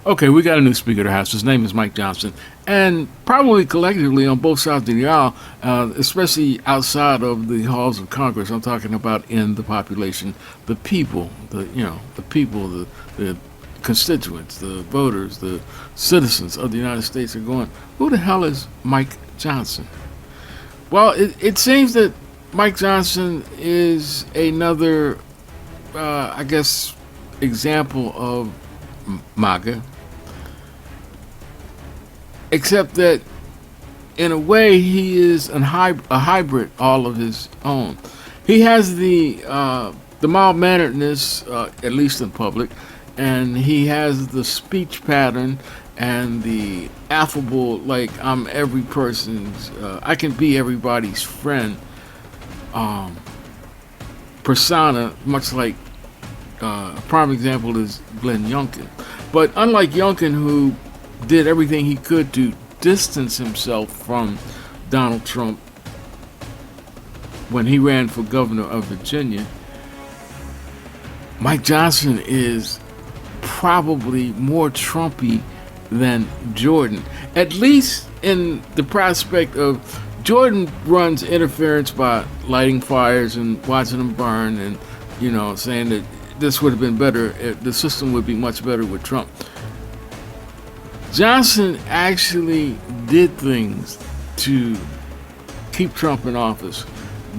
Okay, we got a new Speaker of the House. His name is Mike Johnson. And probably collectively on both sides of the aisle, especially outside of the halls of Congress, I'm talking about in the population, the people, the people, the constituents, the voters, the citizens of the United States are going, who the hell is Mike Johnson? Well, it seems that Mike Johnson is another, I guess, example of MAGA, except that in a way he is a hybrid all of his own. He has the mild manneredness, at least in public, and he has the speech pattern and the affable, like I'm every person's, I can be everybody's friend persona, much like a prime example is Glenn Youngkin. But unlike Youngkin, who did everything he could to distance himself from Donald Trump when he ran for governor of Virginia, Mike Johnson is probably more Trumpy than Jordan, at least in the prospect of Jordan runs interference by lighting fires and watching them burn, and saying that this would have been better, the system would be much better with Trump. Johnson actually did things to keep Trump in office,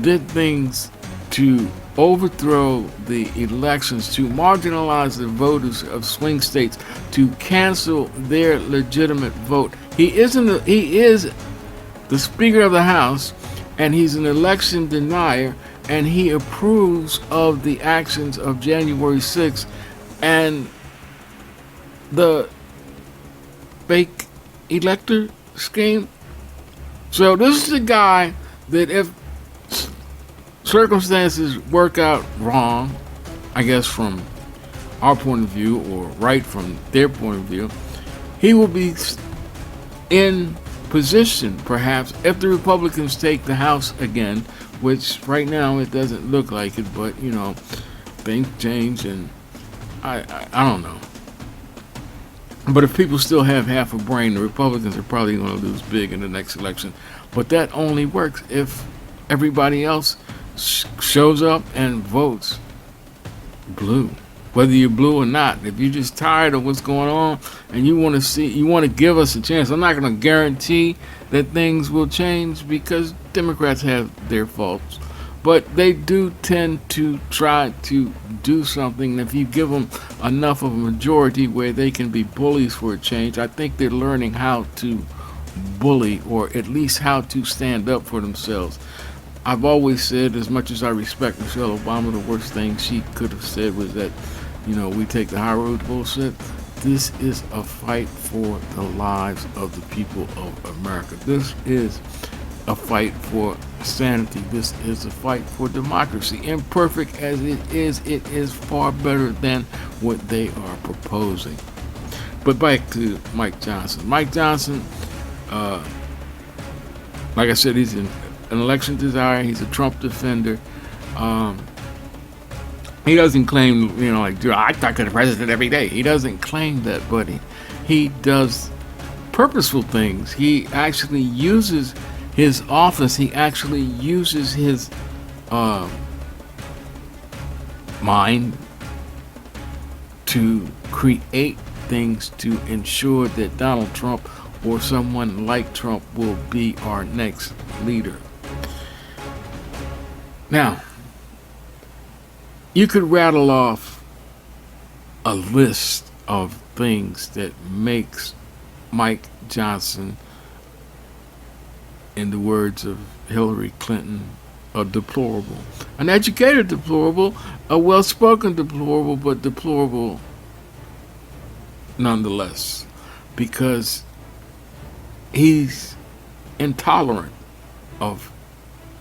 did things to overthrow the elections, to marginalize the voters of swing states, to cancel their legitimate vote. He is the Speaker of the House, and he's an election denier, and he approves of the actions of January 6th and the fake elector scheme. So this is a guy that if circumstances work out wrong, I guess from our point of view, or right from their point of view, he will be in position, perhaps, if the Republicans take the House again, which right now it doesn't look like it, but things change, and I don't know. But if people still have half a brain, the Republicans are probably going to lose big in the next election. But that only works if everybody else shows up and votes blue. Whether you're blue or not, if you're just tired of what's going on and you want to give us a chance. I'm not going to guarantee that things will change because Democrats have their faults, but they do tend to try to do something. If you give them enough of a majority where they can be bullies for a change, I think they're learning how to bully, or at least how to stand up for themselves. I've always said, as much as I respect Michelle Obama, the worst thing she could have said was that, we take the high road bullshit. This is a fight for the lives of the people of America. This is a fight for sanity. This is a fight for democracy. Imperfect as it is far better than what they are proposing. But back to Mike Johnson. Mike Johnson, like I said, he's an election desire. He's a Trump defender. He doesn't claim, I talk to the president every day. He doesn't claim that, buddy. He does purposeful things. He actually uses his office. He actually uses his mind to create things to ensure that Donald Trump or someone like Trump will be our next leader. Now, you could rattle off a list of things that makes Mike Johnson, in the words of Hillary Clinton, a deplorable. An educated deplorable, a well-spoken deplorable, but deplorable nonetheless, because he's intolerant of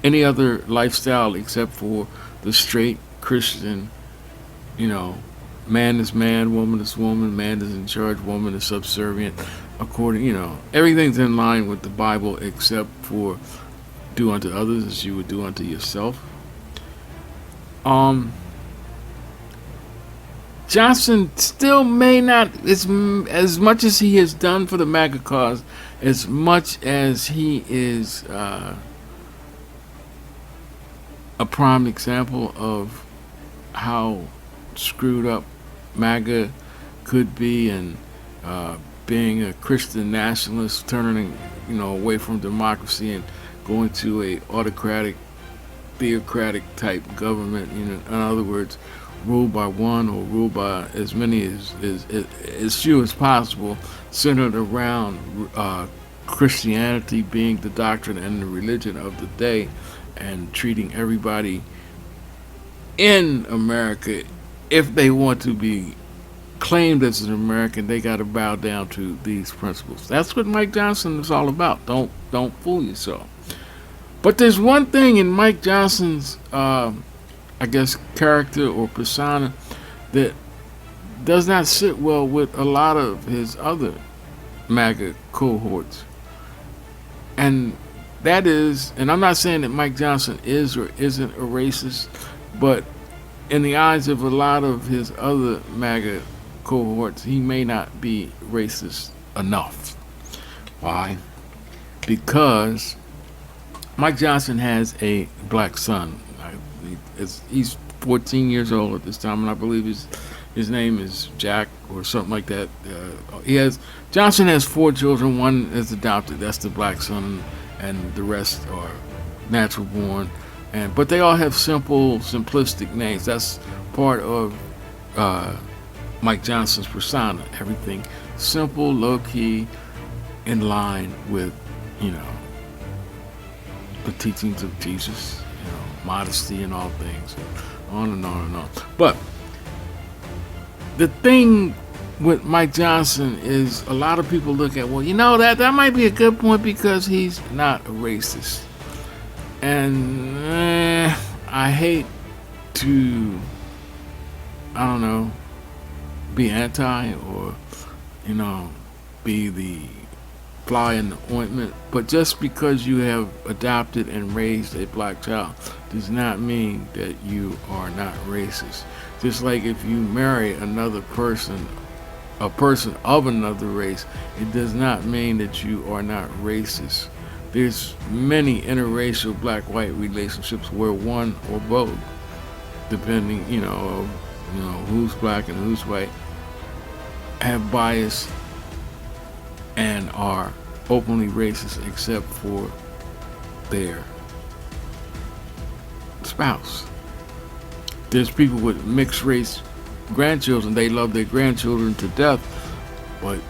any other lifestyle except for the straight Christian, man is man, woman is woman, man is in charge, woman is subservient, according, everything's in line with the Bible except for do unto others as you would do unto yourself. Johnson still may not, as much as he has done for the MAGA cause, as much as he is a prime example of how screwed up MAGA could be, and being a Christian nationalist, turning away from democracy and going to a autocratic, theocratic type government. In other words, ruled by one or ruled by as many as few as possible, centered around Christianity being the doctrine and the religion of the day, and treating everybody in America, if they want to be claimed as an American, they got to bow down to these principles. That's what Mike Johnson is all about. Don't fool yourself. But there's one thing in Mike Johnson's, I guess, character or persona that does not sit well with a lot of his other MAGA cohorts. And that is, and I'm not saying that Mike Johnson is or isn't a racist, but in the eyes of a lot of his other MAGA cohorts, he may not be racist enough. Why? Because Mike Johnson has a black son. He's 14 years old at this time, and I believe his name is Jack or something like that. Johnson has 4 children. One is adopted. That's the black son, and the rest are natural born. But they all have simple, simplistic names. That's part of Mike Johnson's persona. Everything simple, low key, in line with the teachings of Jesus, modesty in all things, and on and on and on. But the thing with Mike Johnson is, a lot of people look at, that might be a good point because he's not a racist. And I hate to, be anti or, be the fly in the ointment, but just because you have adopted and raised a black child does not mean that you are not racist. Just like if you marry another person, a person of another race, it does not mean that you are not racist. There's many interracial black-white relationships where one or both, depending, who's black and who's white, have bias and are openly racist except for their spouse. There's people with mixed race grandchildren. They love their grandchildren to death, but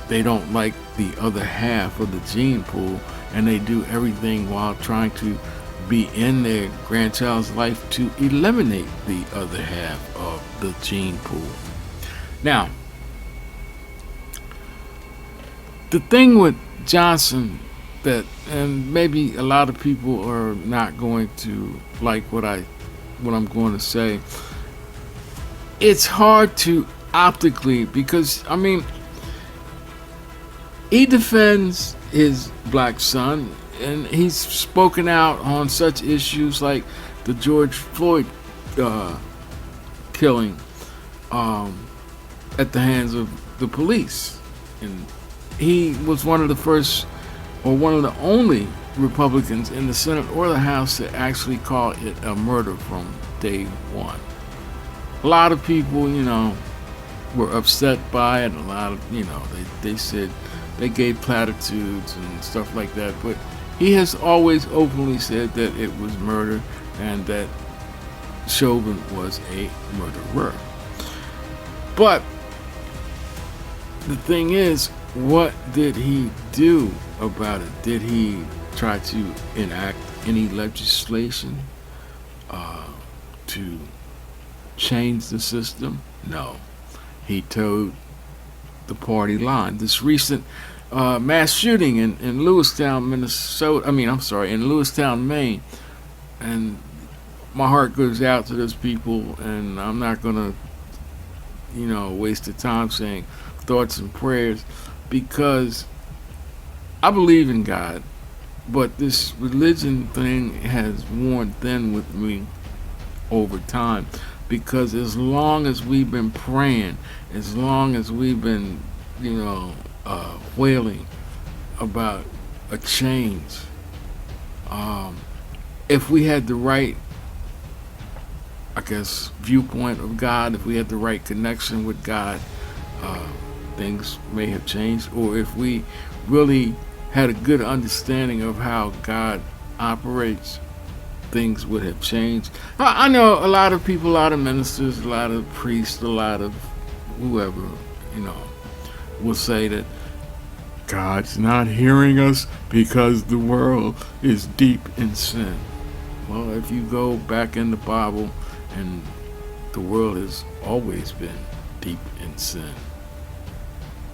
they don't like the other half of the gene pool, and they do everything while trying to be in their grandchild's life to eliminate the other half of the gene pool. Now, the thing with Johnson that, and maybe a lot of people are not going to like what I'm going to say, it's hard to optically, because he defends his black son, and he's spoken out on such issues like the George Floyd killing at the hands of the police. And he was one of the first, or one of the only Republicans in the Senate or the House to actually call it a murder from day one. A lot of people, were upset by it. A lot of, they said, they gave platitudes and stuff like that. But he has always openly said that it was murder and that Chauvin was a murderer. But the thing is, what did he do about it? Did he try to enact any legislation to change the system? No. He toed the party line. This recent mass shooting in Lewistown, in Lewistown, Maine, and my heart goes out to those people, and I'm not gonna, waste the time saying thoughts and prayers, because I believe in God, but this religion thing has worn thin with me over time. because as long as we've been praying, as long as we've been, wailing about a change, if we had the right, I guess, viewpoint of God, if we had the right connection with God, uh, things may have changed. Or if we really had a good understanding of how God operates, things would have changed. I know a lot of people, a lot of ministers, a lot of priests, a lot of whoever, you know, will say that God's not hearing us because the world is deep in sin. Well, if you go back in the Bible, and the world has always been deep in sin,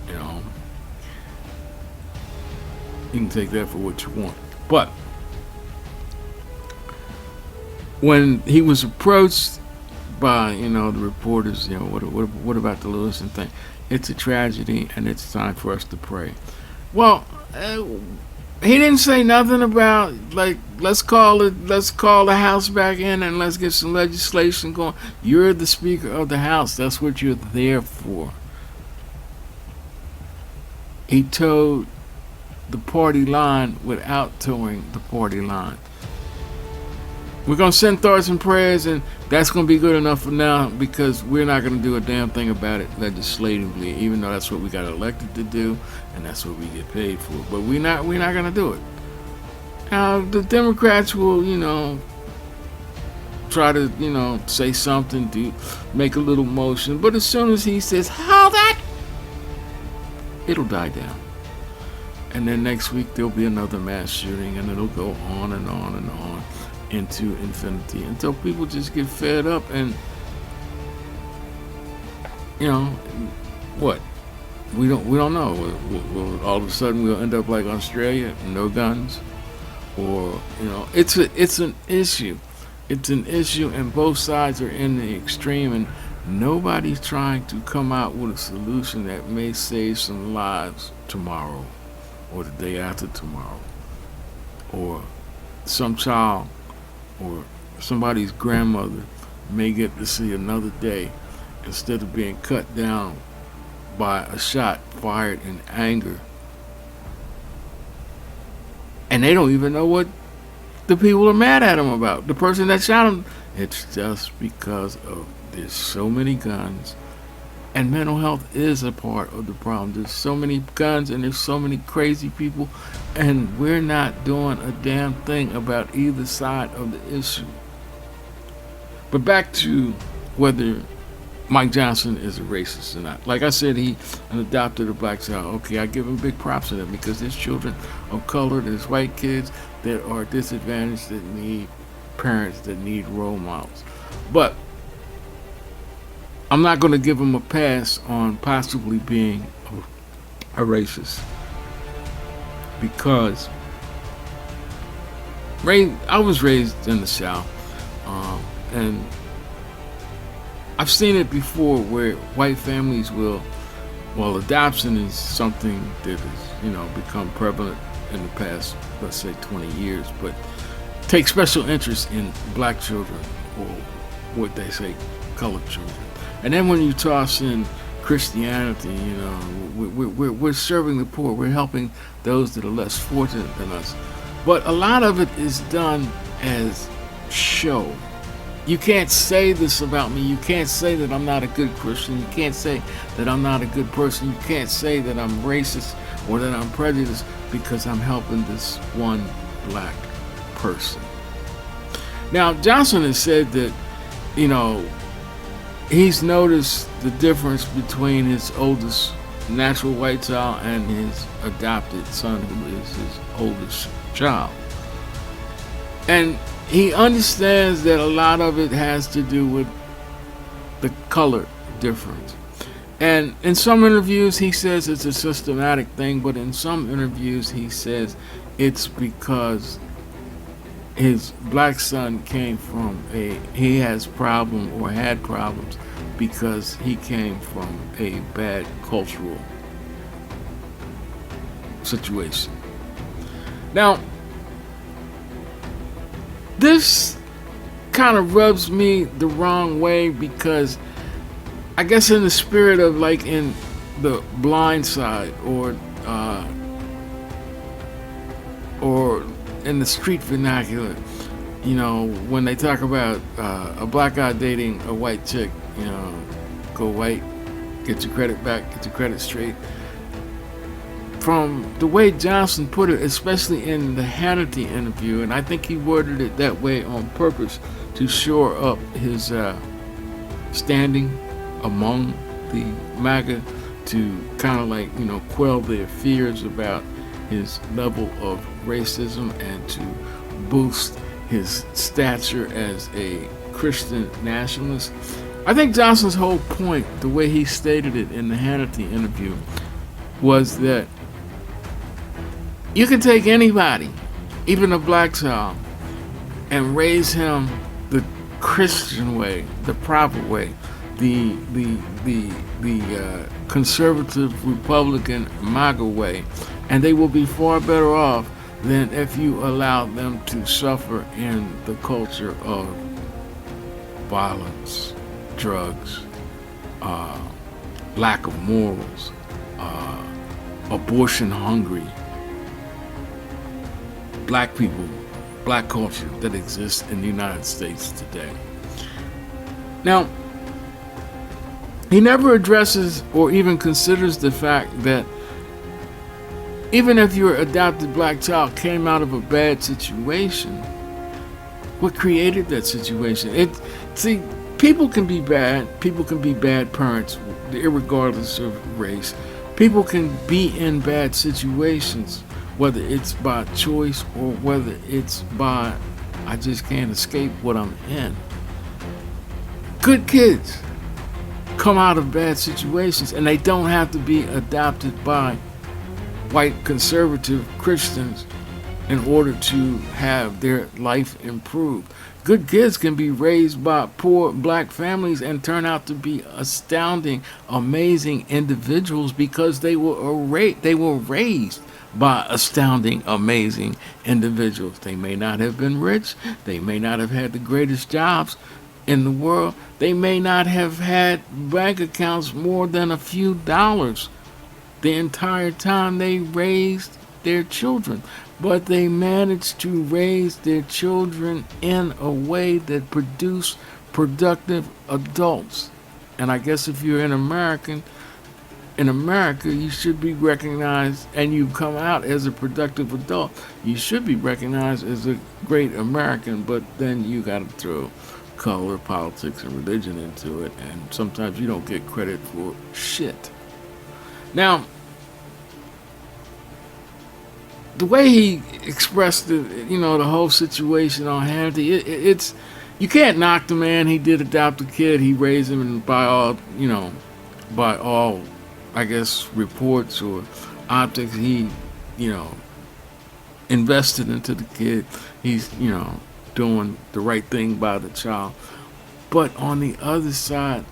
you know, you can take that for what you want. But when he was approached by, the reporters, what about the Lewison thing? It's a tragedy, and it's time for us to pray. Well, he didn't say nothing about, like, let's call the House back in and let's get some legislation going. You're the Speaker of the House. That's what you're there for. He towed the party line without towing the party line. We're going to send thoughts and prayers, and that's going to be good enough for now, because we're not going to do a damn thing about it legislatively, even though that's what we got elected to do, and that's what we get paid for. But we're not going to do it. Now, the Democrats will, try to, say something, to make a little motion, but as soon as he says, how that, it'll die down. And then next week, there'll be another mass shooting, and it'll go on and on and on into infinity until people just get fed up, and what, we don't know. We'll all of a sudden we'll end up like Australia, no guns, or it's an issue. It's an issue, and both sides are in the extreme, and nobody's trying to come out with a solution that may save some lives tomorrow, or the day after tomorrow, or some child or somebody's grandmother may get to see another day instead of being cut down by a shot fired in anger. And they don't even know what the people are mad at them about. The person that shot them. It's just because of there's so many guns, and mental health is a part of the problem. There's so many guns, and there's so many crazy people, and we're not doing a damn thing about either side of the issue. But back to whether Mike Johnson is a racist or not. Like I said, he adopted a black child. Okay, I give him big props to that, because there's children of color, there's white kids that are disadvantaged, that need parents, that need role models. But I'm not going to give him a pass on possibly being a racist, because I was raised in the South, and I've seen it before where white families adoption is something that has, become prevalent in the past, let's say 20 years, but take special interest in black children, or what they say, colored children. And then when you toss in Christianity, we're serving the poor. We're helping those that are less fortunate than us. But a lot of it is done as show. You can't say this about me. You can't say that I'm not a good Christian. You can't say that I'm not a good person. You can't say that I'm racist or that I'm prejudiced because I'm helping this one black person. Now, Johnson has said that, he's noticed the difference between his oldest natural white child and his adopted son, who is his oldest child. And he understands that a lot of it has to do with the color difference. And in some interviews, he says it's a systematic thing, but in some interviews, he says it's because his black son he has problem or had problems because he came from a bad cultural situation. Now, this kind of rubs me the wrong way because I guess in the spirit of like in the Blind Side or in the street vernacular, when they talk about a black guy dating a white chick, go white, get your credit back, get your credit straight. From the way Johnson put it, especially in the Hannity interview, and I think he worded it that way on purpose to shore up his standing among the MAGA, to kind of like, quell their fears about his level of racism and to boost his stature as a Christian nationalist. I think Johnson's whole point, the way he stated it in the Hannity interview, was that you can take anybody, even a black child, and raise him the Christian way, the proper way, the conservative Republican MAGA way, and they will be far better off than if you allow them to suffer in the culture of violence, drugs, lack of morals, abortion hungry, black people, black culture that exists in the United States today. Now, he never addresses or even considers the fact that even if your adopted black child came out of a bad situation, what created that situation? See, people can be bad. People can be bad parents, irregardless of race. People can be in bad situations, whether it's by choice or whether it's by, I just can't escape what I'm in. Good kids come out of bad situations, and they don't have to be adopted by white conservative Christians in order to have their life improved. Good kids can be raised by poor black families and turn out to be astounding, amazing individuals because they were raised by astounding, amazing individuals. They may not have been rich. They may not have had the greatest jobs in the world. They may not have had bank accounts more than a few dollars the entire time they raised their children. But they managed to raise their children in a way that produced productive adults. And I guess if you're in America, you should be recognized, and you come out as a productive adult, you should be recognized as a great American, but then you got to throw color, politics, and religion into it, and sometimes you don't get credit for shit. Now, the way he expressed the whole situation on Hannity, it's you can't knock the man. He did adopt a kid. He raised him, and by all, I guess, reports or optics, he, invested into the kid. He's, doing the right thing by the child. But on the other side,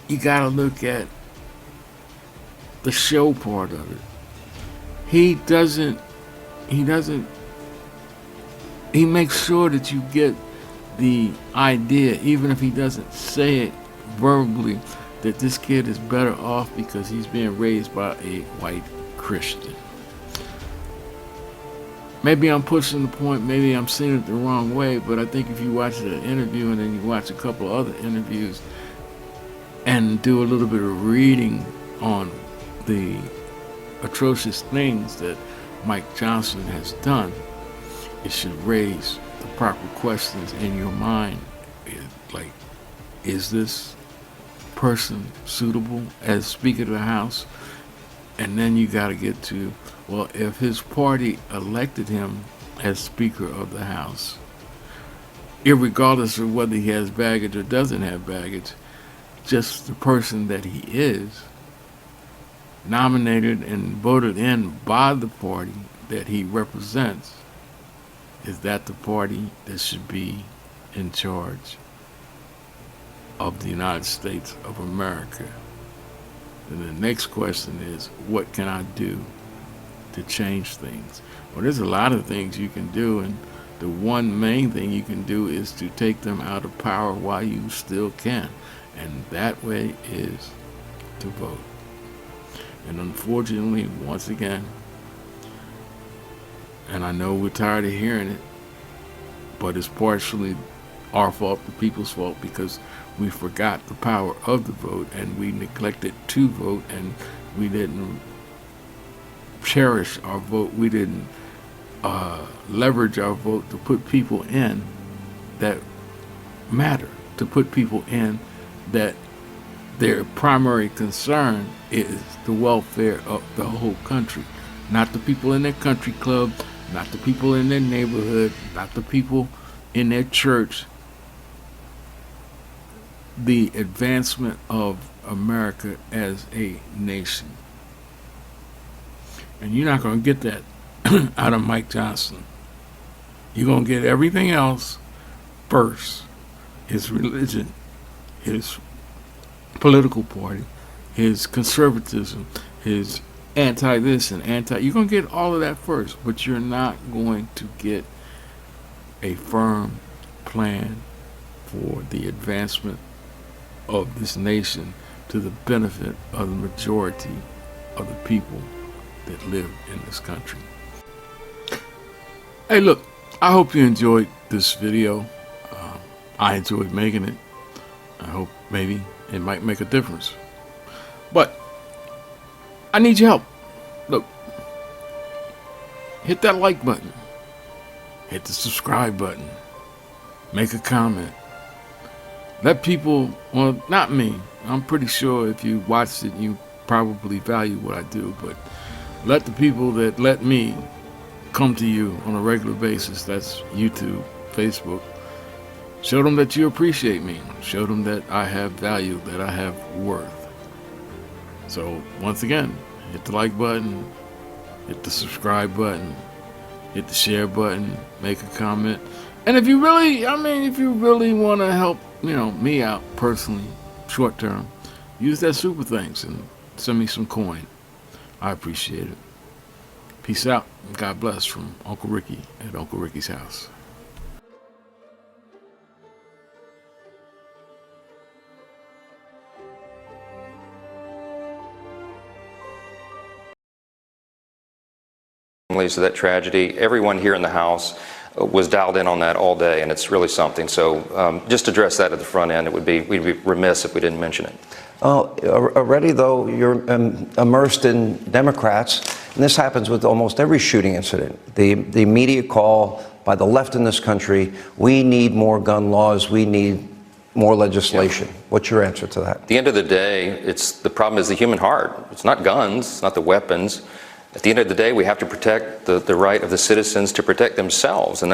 you gotta look at the show part of it. He makes sure that you get the idea, even if he doesn't say it verbally, that this kid is better off because he's being raised by a white Christian. Maybe I'm pushing the point, maybe I'm seeing it the wrong way, but I think if you watch the interview and then you watch a couple other interviews and do a little bit of reading on the atrocious things that Mike Johnson has done, it should raise the proper questions in your mind. Like, is this person suitable as Speaker of the House? And then you got to get to, well, if his party elected him as Speaker of the House, irregardless of whether he has baggage or doesn't have baggage, just the person that he is, nominated and voted in by the party that he represents, is that the party that should be in charge of the United States of America? And the next question is, what can I do to change things? Well, there's a lot of things you can do, and the one main thing you can do is to take them out of power while you still can. And that way is to vote. And unfortunately, once again, and I know we're tired of hearing it, but it's partially our fault, the people's fault, because we forgot the power of the vote and we neglected to vote, and we didn't cherish our vote. We didn't leverage our vote to put people in that matter, to put people in that their primary concern is the welfare of the whole country, not the people in their country club, not the people in their neighborhood, not the people in their church. The advancement of America as a nation. And you're not going to get that out of Mike Johnson. You're going to get everything else first. His religion, his political party, his conservatism, his anti-this and anti... You're going to get all of that first, but you're not going to get a firm plan for the advancement of this nation to the benefit of the majority of the people that live in this country. Hey, look, I hope you enjoyed this video. I enjoyed making it. I hope maybe it might make a difference. But I need your help. Look, hit that like button. Hit the subscribe button. Make a comment. Let people, well, not me. I'm pretty sure if you watched it, you probably value what I do. But let the people that let me come to you on a regular basis, that's YouTube, Facebook, show them that you appreciate me. Show them that I have value, that I have worth. So once again, hit the like button, hit the subscribe button, hit the share button, make a comment. And if you really, if you really want to help, me out personally, short term, use that super thanks and send me some coin. I appreciate it. Peace out and God bless from Uncle Ricky at Uncle Ricky's house. Families of that tragedy. Everyone here in the House was dialed in on that all day, and it's really something. So just address that at the front end. We'd be remiss if we didn't mention it. Already, though, you're immersed in Democrats, and this happens with almost every shooting incident. The immediate call by the left in this country, we need more gun laws, we need more legislation. Yeah. What's your answer to that? At the end of the day, the problem is the human heart. It's not guns, it's not the weapons. At the end of the day, we have to protect the right of the citizens to protect themselves, and